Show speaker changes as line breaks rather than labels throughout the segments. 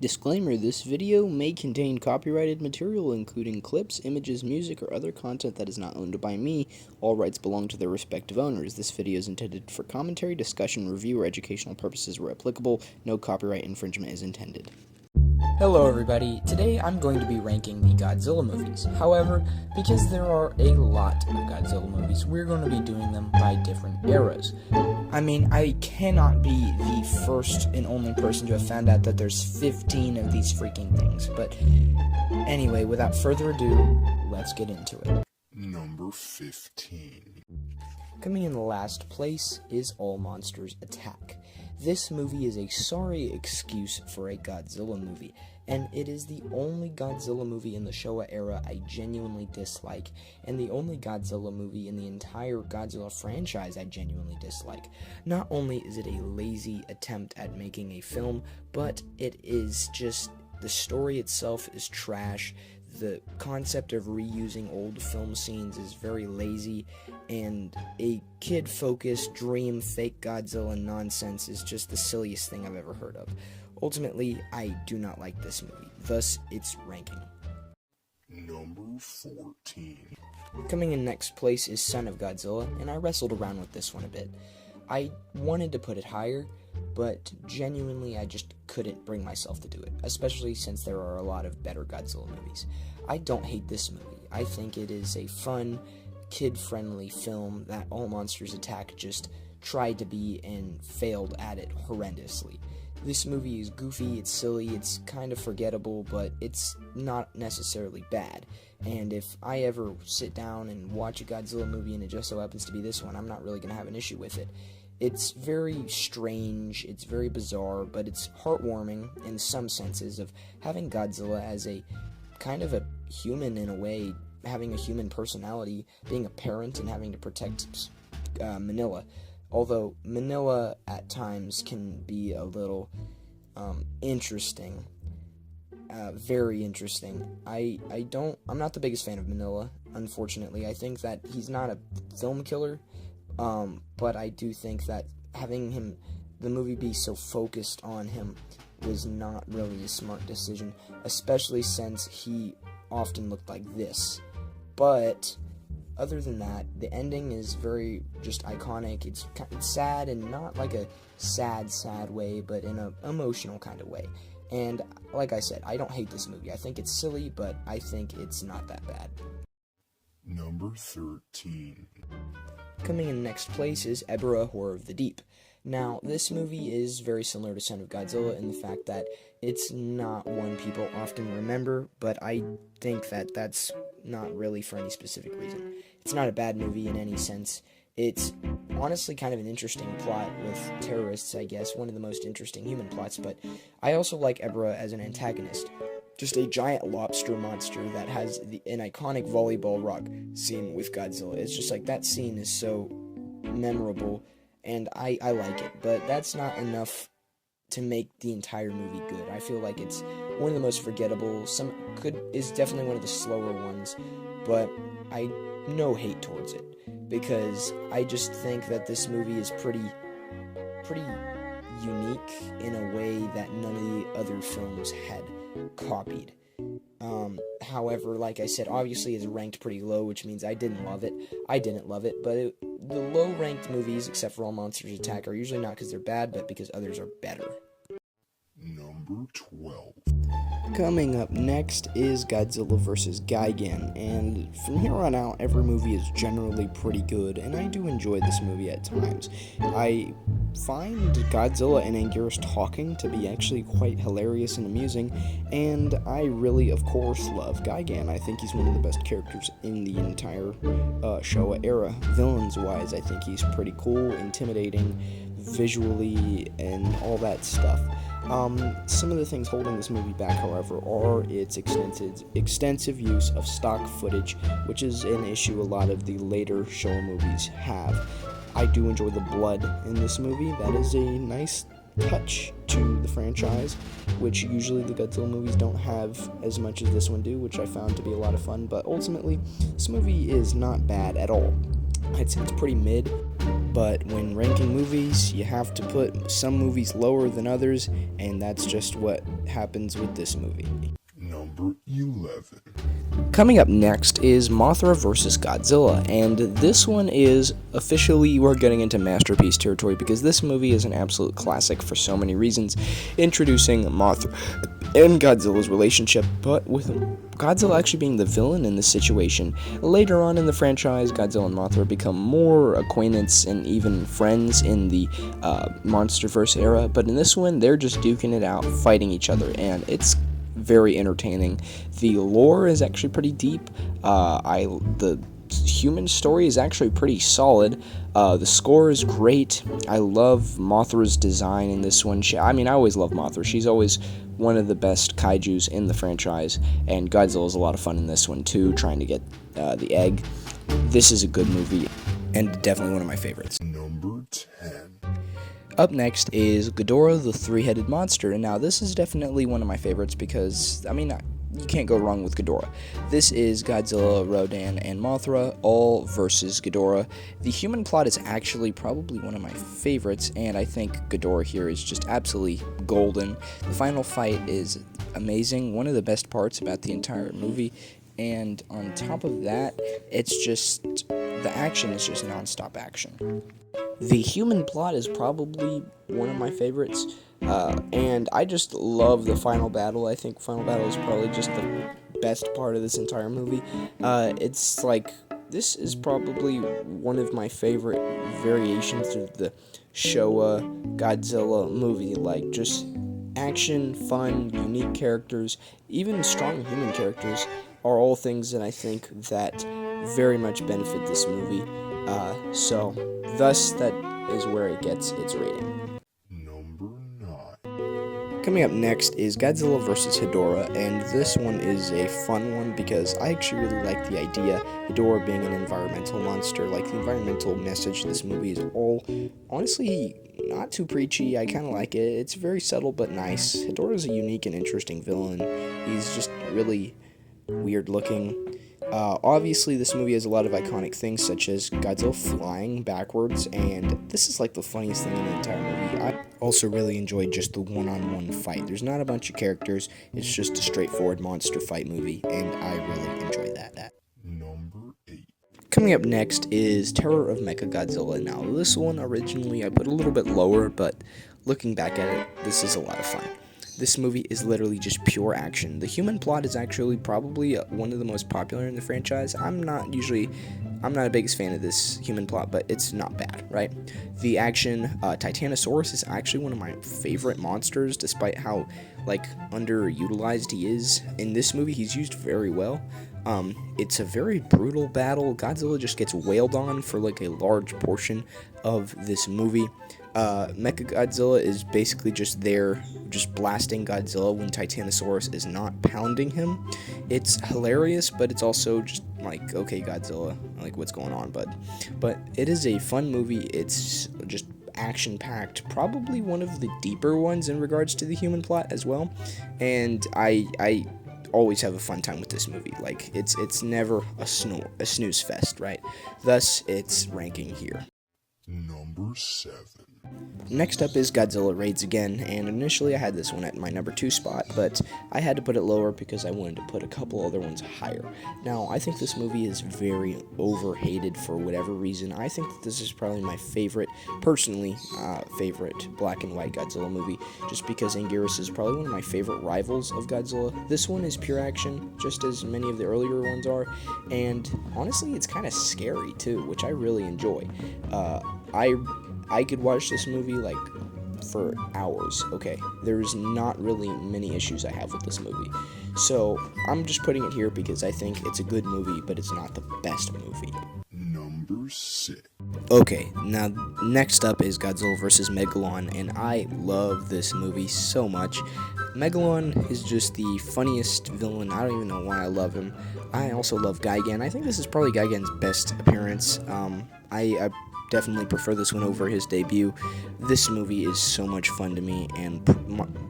Disclaimer: this video may contain copyrighted material including clips, images, music, or other content that is not owned by me. All rights belong to their respective owners. This video is intended for commentary, discussion, review, or educational purposes where applicable. No copyright infringement is intended.
Hello everybody, today I'm going to be ranking the Godzilla movies. However, because there are a lot of Godzilla movies, we're going to be doing them by different eras. I mean, I cannot be the first and only person to have found out that there's 15 of these freaking things. But anyway, without further ado, let's get into it.
Number 15.
Coming in the last place is All Monsters Attack. This movie is a sorry excuse for a Godzilla movie, and it is the only Godzilla movie in the Showa era I genuinely dislike, and the only Godzilla movie in the entire Godzilla franchise I genuinely dislike. Not only is it a lazy attempt at making a film, but it is just, the story itself is trash. The concept of reusing old film scenes is very lazy, and a kid-focused dream fake Godzilla nonsense is just the silliest thing I've ever heard of. Ultimately, I do not like this movie, thus its ranking.
Number 14.
Coming in next place is Son of Godzilla, and I wrestled around with this one a bit. I wanted to put it higher, but genuinely I just couldn't bring myself to do it, especially since there are a lot of better Godzilla movies. I don't hate this movie. I think it is a fun, kid-friendly film that All Monsters Attack just tried to be and failed at it horrendously. This movie is goofy, it's silly, it's kind of forgettable, but it's not necessarily bad. And if I ever sit down and watch a Godzilla movie and it just so happens to be this one, I'm not really going to have an issue with it. It's very strange, it's very bizarre, but it's heartwarming in some senses of having Godzilla as a kind of a human in a way, having a human personality, being a parent and having to protect Manila. Although Manila at times can be a little interesting, very interesting. I'm not the biggest fan of Manila, unfortunately. I think that he's not a film killer, but I do think that having the movie be so focused on him was not really a smart decision, especially since he often looked like this. But other than that, the ending is very just iconic. It's sad, and not like a sad way, but in an emotional kind of way. And like I said, I don't hate this movie. I think it's silly, but I think it's not that bad.
Number 13.
Coming in next place is Ebirah, Horror of the Deep. Now, this movie is very similar to Son of Godzilla in the fact that it's not one people often remember, but I think that that's not really for any specific reason. It's not a bad movie in any sense. It's honestly kind of an interesting plot with terrorists, I guess, one of the most interesting human plots, but I also like Ebirah as an antagonist. Just a giant lobster monster that has an iconic volleyball rock scene with Godzilla. It's just like, that scene is so memorable, and I like it, but that's not enough to make the entire movie good. I feel like it's one of the most forgettable, is definitely one of the slower ones, but I no hate towards it, because I just think that this movie is pretty unique in a way that none of the other films had copied. However, like I said, obviously it's ranked pretty low, which means I didn't love it, but the low-ranked movies, except for All Monsters Attack, are usually not because they're bad, but because others are better.
Number 12.
Coming up next is Godzilla vs. Gigan, and from here on out, every movie is generally pretty good, and I do enjoy this movie at times. I find Godzilla and Anguirus talking to be actually quite hilarious and amusing, and I really, of course, love Gigan. I think he's one of the best characters in the entire Showa era. Villains-wise, I think he's pretty cool, intimidating, visually, and all that stuff. Some of the things holding this movie back, however, are its extensive use of stock footage, which is an issue a lot of the later Showa movies have. I do enjoy the blood in this movie. That is a nice touch to the franchise, which usually the Godzilla movies don't have as much as this one do, which I found to be a lot of fun, but ultimately, this movie is not bad at all. I'd say it's pretty mid. But when ranking movies, you have to put some movies lower than others, and that's just what happens with this movie.
Number 11.
Coming up next is Mothra vs. Godzilla, and this one is officially, we're getting into masterpiece territory because this movie is an absolute classic for so many reasons, introducing Mothra and Godzilla's relationship, but with Godzilla actually being the villain in this situation. Later on in the franchise, Godzilla and Mothra become more acquaintance and even friends in the Monsterverse era, but in this one, they're just duking it out, fighting each other, and it's very entertaining. The lore is actually pretty deep. The human story is actually pretty solid. The score is great. I love Mothra's design in this one. I always love Mothra. She's always one of the best kaijus in the franchise, and Godzilla's a lot of fun in this one too, trying to get the egg. This is a good movie, and definitely one of my favorites.
Number 10.
Up next is Ghidorah the Three-Headed Monster, and now this is definitely one of my favorites because, you can't go wrong with Ghidorah. This is Godzilla, Rodan, and Mothra, all versus Ghidorah. The human plot is actually probably one of my favorites, and I think Ghidorah here is just absolutely golden. The final fight is amazing, one of the best parts about the entire movie, and on top of that, it's just, the action is just non-stop action. The human plot is probably one of my favorites, and I just love the final battle. I think final battle is probably just the best part of this entire movie. It's like, this is probably one of my favorite variations of the Showa Godzilla movie, like just action, fun, unique characters, even strong human characters are all things that I think that very much benefit this movie. Thus, that is where it gets its rating.
Number 9.
Coming up next is Godzilla vs. Hedorah, and this one is a fun one because I actually really like the idea. Hedorah being an environmental monster, like the environmental message of this movie is all, honestly, not too preachy. I kind of like it. It's very subtle but nice. Hedorah is a unique and interesting villain. He's just really weird looking. Obviously, this movie has a lot of iconic things, such as Godzilla flying backwards, and this is like the funniest thing in the entire movie. I also really enjoyed just the one-on-one fight. There's not a bunch of characters, it's just a straightforward monster fight movie, and I really enjoyed that.
Number 8.
Coming up next is Terror of Mechagodzilla. Now, this one originally I put a little bit lower, but looking back at it, this is a lot of fun. This movie is literally just pure action. The human plot is actually probably one of the most popular in the franchise. I'm not a biggest fan of this human plot, but it's not bad, right? The action, Titanosaurus is actually one of my favorite monsters, despite how, underutilized he is. In this movie, he's used very well. It's a very brutal battle. Godzilla just gets wailed on for, a large portion of this movie. Mechagodzilla is basically just there, just blasting Godzilla when Titanosaurus is not pounding him. It's hilarious, but it's also just okay, Godzilla, what's going on, bud? But it is a fun movie. It's just action-packed, probably one of the deeper ones in regards to the human plot as well, and I always have a fun time with this movie. It's never a snooze fest, right? Thus, it's ranking here.
Number 7.
Next up is Godzilla Raids Again, and initially I had this one at my number 2 spot, but I had to put it lower because I wanted to put a couple other ones higher. Now, I think this movie is very overhated for whatever reason. I think that this is probably my favorite, personally, favorite black and white Godzilla movie, just because Anguirus is probably one of my favorite rivals of Godzilla. This one is pure action, just as many of the earlier ones are, and honestly, it's kind of scary too, which I really enjoy. I could watch this movie for hours. Okay, there's not really many issues I have with this movie, so I'm just putting it here because I think it's a good movie, but it's not the best movie.
Number 6.
Okay, now next up is Godzilla vs. Megalon, and I love this movie so much. Megalon is just the funniest villain. I don't even know why I love him. I also love Gigan. I think this is probably Gigan's best appearance. I definitely prefer this one over his debut. This movie is so much fun to me, and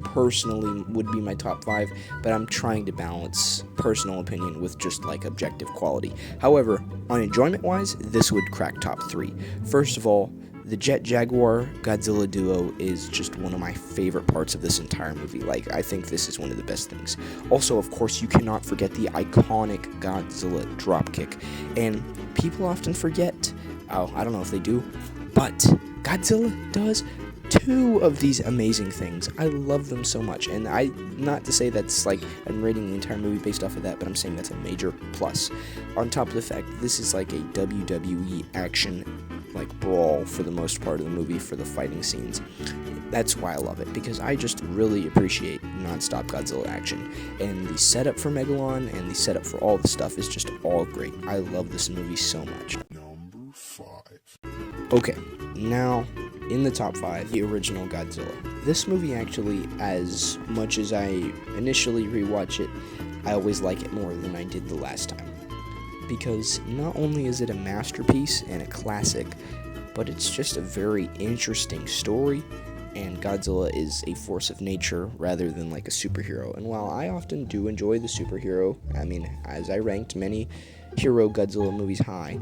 personally would be my top 5, but I'm trying to balance personal opinion with just objective quality. However, on enjoyment wise, this would crack top 3. First of all, The Jet Jaguar Godzilla duo is just one of my favorite parts of this entire movie. Like, I think this is one of the best things. Also, of course, you cannot forget the iconic Godzilla dropkick. And people often forget, oh, I don't know if they do, but Godzilla does two of these amazing things. I love them so much, and not to say that's like I'm rating the entire movie based off of that, but I'm saying that's a major plus. On top of the fact, this is like a WWE action like brawl for the most part of the movie for the fighting scenes. That's why I love it, because I just really appreciate non-stop Godzilla action, and the setup for Megalon and the setup for all the stuff is just all great. I love this movie so much.
Number 5.
Okay, now in the top 5, the original Godzilla. This movie actually, as much as I initially rewatch it, I always like it more than I did the last time. Because not only is it a masterpiece and a classic, but it's just a very interesting story, and Godzilla is a force of nature rather than like a superhero. And while I often do enjoy the superhero, as I ranked many hero Godzilla movies high,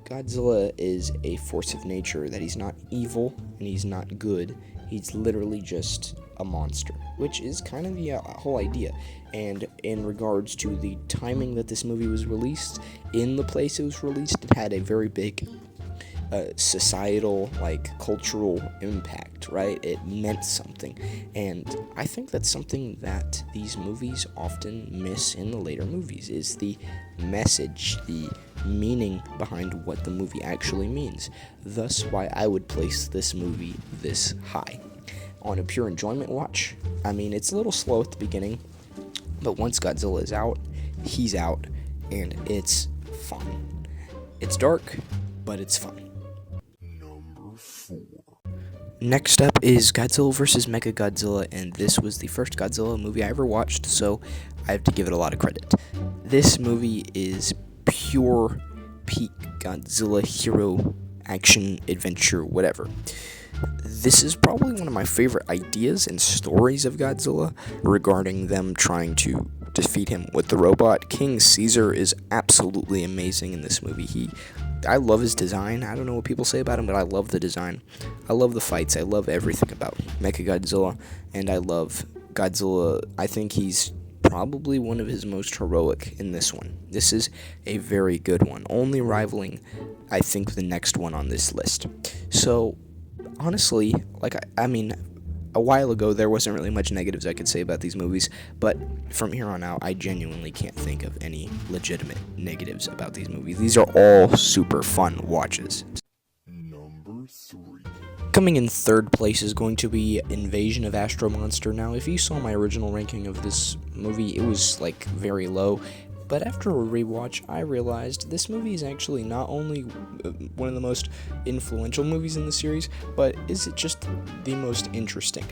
Godzilla is a force of nature, that he's not evil and he's not good. He's literally just a monster, which is kind of the whole idea. And in regards to the timing that this movie was released, in the place it was released, it had a very big societal, like, cultural impact, right? It meant something. And I think that's something that these movies often miss in the later movies, is the message, the meaning behind what the movie actually means. Thus why I would place this movie this high. On a pure enjoyment watch, it's a little slow at the beginning, but once Godzilla is out, he's out, and it's fun. It's dark, but it's fun.
Number 4.
Next up is Godzilla vs. Mechagodzilla, and this was the first Godzilla movie I ever watched, so I have to give it a lot of credit. This movie is pure peak Godzilla hero action adventure, whatever. This is probably one of my favorite ideas and stories of Godzilla, regarding them trying to defeat him with the robot. King Caesar is absolutely amazing in this movie. I love his design. I don't know what people say about him, but I love the design. I love the fights. I love everything about Mechagodzilla, and I love Godzilla. I think he's probably one of his most heroic in this one. This is a very good one, only rivaling, I think, the next one on this list. So, honestly, a while ago there wasn't really much negatives I could say about these movies, but from here on out I genuinely can't think of any legitimate negatives about these movies. These are all super fun watches.
Number 3.
Coming in third place is going to be Invasion of Astro Monster. Now, if you saw my original ranking of this movie, it was like very low. But after a rewatch, I realized this movie is actually not only one of the most influential movies in the series, but is it just the most interesting.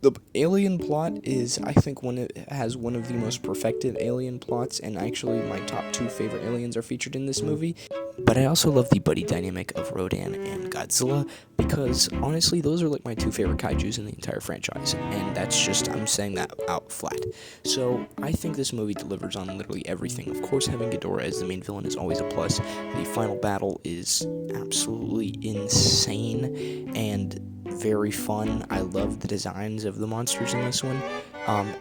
The alien plot is, I think, it has one of the most perfected alien plots, and actually my top 2 favorite aliens are featured in this movie. But I also love the buddy dynamic of Rodan and Godzilla, because honestly, those are like my 2 favorite kaijus in the entire franchise, and that's just, I'm saying that out flat. So I think this movie delivers on literally everything. Of course, having Ghidorah as the main villain is always a plus. The final battle is absolutely insane and very fun. I love the designs of the monsters in this one,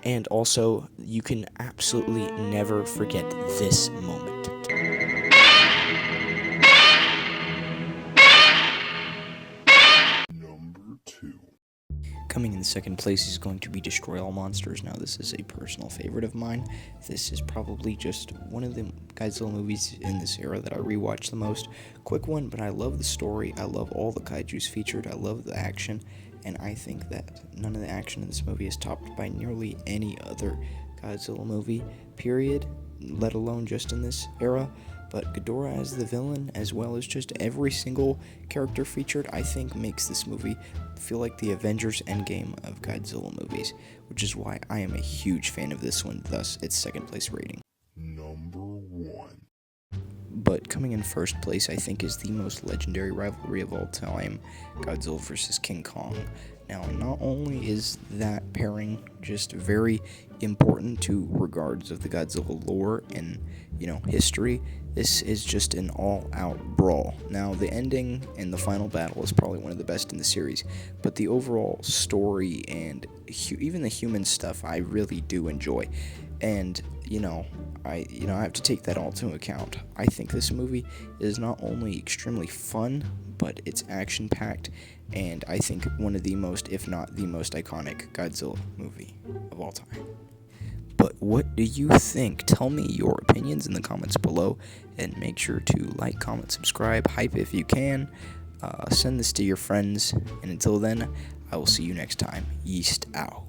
and also you can absolutely never forget this moment.
Number 2.
Coming in second place is going to be Destroy All Monsters. Now, this is a personal favorite of mine. This is probably just one of the Godzilla movies in this era that I rewatch the most. Quick one, but I love the story. I love all the kaijus featured. I love the action. And I think that none of the action in this movie is topped by nearly any other Godzilla movie, period, let alone just in this era. But Ghidorah as the villain, as well as just every single character featured, I think makes this movie feel like the Avengers Endgame of Godzilla movies, which is why I am a huge fan of this one, thus its second place rating.
Number 1.
But coming in first place, I think, is the most legendary rivalry of all time, Godzilla vs. King Kong. Now, not only is that pairing just very important to regards of the Godzilla lore and, history, this is just an all-out brawl. Now, the ending and the final battle is probably one of the best in the series, but the overall story and even the human stuff I really do enjoy. And, I have to take that all into account. I think this movie is not only extremely fun, but it's action-packed, and I think one of the most, if not the most iconic Godzilla movie of all time. But what do you think? Tell me your opinions in the comments below, and make sure to like, comment, subscribe, hype if you can. Send this to your friends, and until then, I will see you next time. Yeast out.